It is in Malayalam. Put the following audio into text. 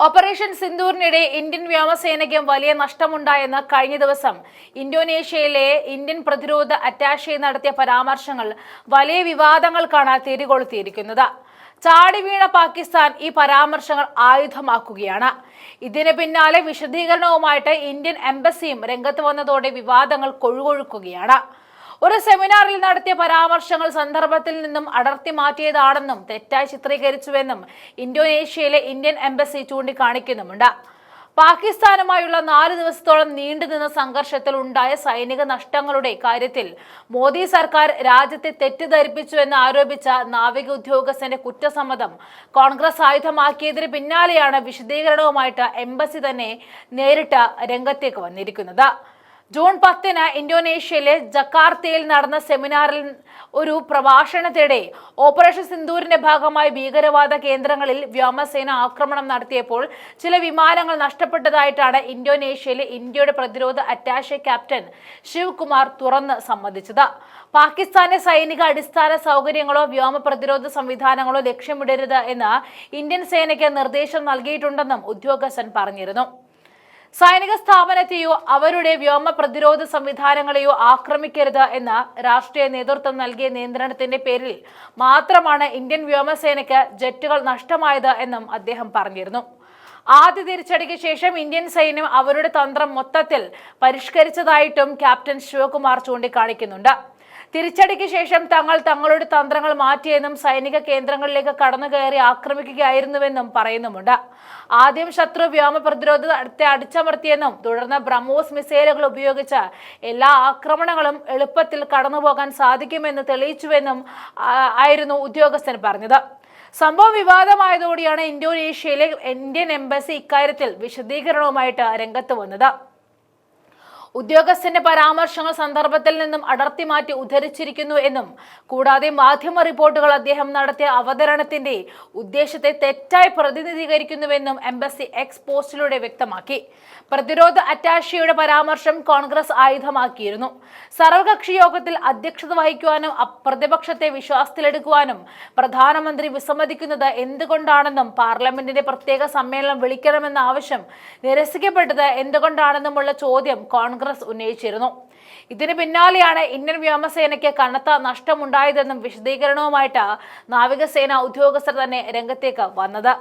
ഓപ്പറേഷൻ സിന്ദൂറിനിടെ ഇന്ത്യൻ വ്യോമസേനയ്ക്ക് വലിയ നഷ്ടമുണ്ടായെന്ന് കഴിഞ്ഞ ദിവസം ഇന്തോനേഷ്യയിലെ ഇന്ത്യൻ പ്രതിരോധ അറ്റാഷെ നടത്തിയ പരാമർശങ്ങൾ വലിയ വിവാദങ്ങൾക്കാണ് തിരികൊളുത്തിയിരിക്കുന്നത്. ചാടി വീണ പാകിസ്ഥാൻ ഈ പരാമർശങ്ങൾ ആയുധമാക്കുകയാണ്. ഇതിന് പിന്നാലെ വിശദീകരണവുമായിട്ട് ഇന്ത്യൻ എംബസിയും രംഗത്ത് വന്നതോടെ വിവാദങ്ങൾ കൊഴുകൊഴുക്കുകയാണ്. ഒരു സെമിനാറിൽ നടത്തിയ പരാമർശങ്ങൾ സന്ദർഭത്തിൽ നിന്നും അടർത്തി മാറ്റിയതാണെന്നും തെറ്റായി ചിത്രീകരിച്ചുവെന്നും ഇന്തോനേഷ്യയിലെ ഇന്ത്യൻ എംബസി ചൂണ്ടിക്കാണിക്കുന്നുമുണ്ട്. പാകിസ്ഥാനുമായുള്ള 4 ദിവസത്തോളം നീണ്ടുനിന്ന സംഘർഷത്തിൽ ഉണ്ടായ സൈനിക നഷ്ടങ്ങളുടെ കാര്യത്തിൽ മോദി സർക്കാർ രാജ്യത്തെ തെറ്റിദ്ധരിപ്പിച്ചുവെന്ന് ആരോപിച്ച നാവിക ഉദ്യോഗസ്ഥന്റെ കുറ്റസമ്മതം കോൺഗ്രസ് ആയുധമാക്കിയതിന് പിന്നാലെയാണ് വിശദീകരണവുമായിട്ട് എംബസി തന്നെ നേരിട്ട് രംഗത്തേക്ക് വന്നിരിക്കുന്നത്. ജൂൺ 10-ന് ഇന്തോനേഷ്യയിലെ ജക്കാർത്തയിൽ നടന്ന സെമിനാറിൽ ഒരു പ്രഭാഷണത്തിനിടെ ഓപ്പറേഷൻ സിന്ദൂരിന്റെ ഭാഗമായി ഭീകരവാദ കേന്ദ്രങ്ങളിൽ വ്യോമസേന ആക്രമണം നടത്തിയപ്പോൾ ചില വിമാനങ്ങൾ നഷ്ടപ്പെട്ടതായിട്ടാണ് ഇന്തോനേഷ്യയിലെ ഇന്ത്യയുടെ പ്രതിരോധ അറ്റാഷെ ക്യാപ്റ്റൻ ശിവകുമാർ തുറന്ന് സമ്മതിച്ചത്. പാകിസ്ഥാന്റെ സൈനിക അടിസ്ഥാന സൗകര്യങ്ങളോ വ്യോമ പ്രതിരോധ സംവിധാനങ്ങളോ ലക്ഷ്യമിടരുത് എന്ന് ഇന്ത്യൻ സേനയ്ക്ക് നിർദ്ദേശം നൽകിയിട്ടുണ്ടെന്നും ഉദ്യോഗസ്ഥൻ പറഞ്ഞിരുന്നു. സൈനിക സ്ഥാപനത്തെയോ അവരുടെ വ്യോമ പ്രതിരോധ സംവിധാനങ്ങളെയോ ആക്രമിക്കരുത് എന്ന രാഷ്ട്രീയ നേതൃത്വം നൽകിയ നിയന്ത്രണത്തിന്റെ പേരിൽ മാത്രമാണ് ഇന്ത്യൻ വ്യോമസേനയ്ക്ക് ജെറ്റുകൾ നഷ്ടമായത് എന്നും അദ്ദേഹം പറഞ്ഞിരുന്നു. ആദ്യ തിരിച്ചടിക്ക് ശേഷം ഇന്ത്യൻ സൈന്യം അവരുടെ തന്ത്രം മൊത്തത്തിൽ പരിഷ്കരിച്ചതായിട്ടും ക്യാപ്റ്റൻ ശിവകുമാർ ചൂണ്ടിക്കാണിക്കുന്നുണ്ട്. തിരിച്ചടിക്ക് ശേഷം തങ്ങളുടെ തന്ത്രങ്ങൾ മാറ്റിയെന്നും സൈനിക കേന്ദ്രങ്ങളിലേക്ക് കടന്നുകയറി ആക്രമിക്കുകയായിരുന്നുവെന്നും പറയുന്നുമുണ്ട്. ആദ്യം ശത്രു വ്യോമ പ്രതിരോധത്തെ അടിച്ചമർത്തിയെന്നും തുടർന്ന് ബ്രഹ്മോസ് മിസൈലുകൾ ഉപയോഗിച്ച് എല്ലാ ആക്രമണങ്ങളും എളുപ്പത്തിൽ കടന്നുപോകാൻ സാധിക്കുമെന്ന് തെളിയിച്ചുവെന്നും ആയിരുന്നു ഉദ്യോഗസ്ഥൻ പറഞ്ഞത്. സംഭവം വിവാദമായതോടെയാണ് ഇന്തോനേഷ്യയിലെ ഇന്ത്യൻ എംബസി ഇക്കാര്യത്തിൽ വിശദീകരണവുമായിട്ട് രംഗത്ത് വന്നത്. ഉദ്യോഗസ്ഥന്റെ പരാമർശങ്ങൾ സന്ദർഭത്തിൽ നിന്നും അടർത്തി മാറ്റി ഉദ്ധരിച്ചിരിക്കുന്നു എന്നും കൂടാതെ മാധ്യമ റിപ്പോർട്ടുകൾ അദ്ദേഹം നടത്തിയ അവതരണത്തിന്റെ ഉദ്ദേശത്തെ തെറ്റായി പ്രതിനിധീകരിക്കുന്നുവെന്നും എംബസി എക്സ് പോസ്റ്റിലൂടെ വ്യക്തമാക്കി. പ്രതിരോധ അറ്റാഷിയുടെ പരാമർശം കോൺഗ്രസ് ആയുധമാക്കിയിരുന്നു. സർവകക്ഷി യോഗത്തിൽ അധ്യക്ഷത വഹിക്കുവാനും പ്രതിപക്ഷത്തെ വിശ്വാസത്തിലെടുക്കുവാനും പ്രധാനമന്ത്രി വിസമ്മതിക്കുന്നത് എന്തുകൊണ്ടാണെന്നും പാർലമെന്റിന്റെ പ്രത്യേക സമ്മേളനം വിളിക്കണമെന്ന ആവശ്യം നിരസിക്കപ്പെട്ടത് എന്തുകൊണ്ടാണെന്നുമുള്ള ചോദ്യം കോൺഗ്രസ് ഉന്നയിച്ചിരുന്നു. ഇതിന് പിന്നാലെയാണ് ഇന്ത്യൻ വ്യോമസേനയ്ക്ക് കനത്ത നഷ്ടമുണ്ടായതെന്നും വിശദീകരണവുമായിട്ട് നാവികസേന ഉദ്യോഗസ്ഥർ തന്നെ രംഗത്തേക്ക് വന്നത്.